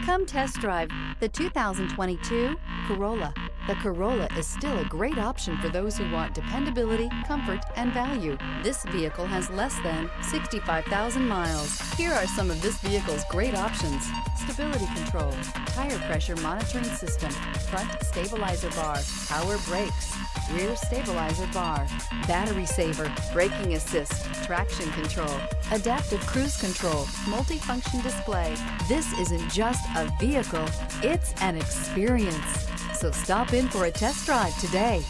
Come test drive the 2022 Corolla. The Corolla is still a great option for those who want dependability, comfort, and value. This vehicle has less than 65,000 miles. Here are some of this vehicle's great options: stability control, tire pressure monitoring system, front stabilizer bar, power brakes, rear stabilizer bar, battery saver, braking assist, traction control, adaptive cruise control, multifunction display. This isn't just a vehicle, it's an experience. So stop in for a test drive today.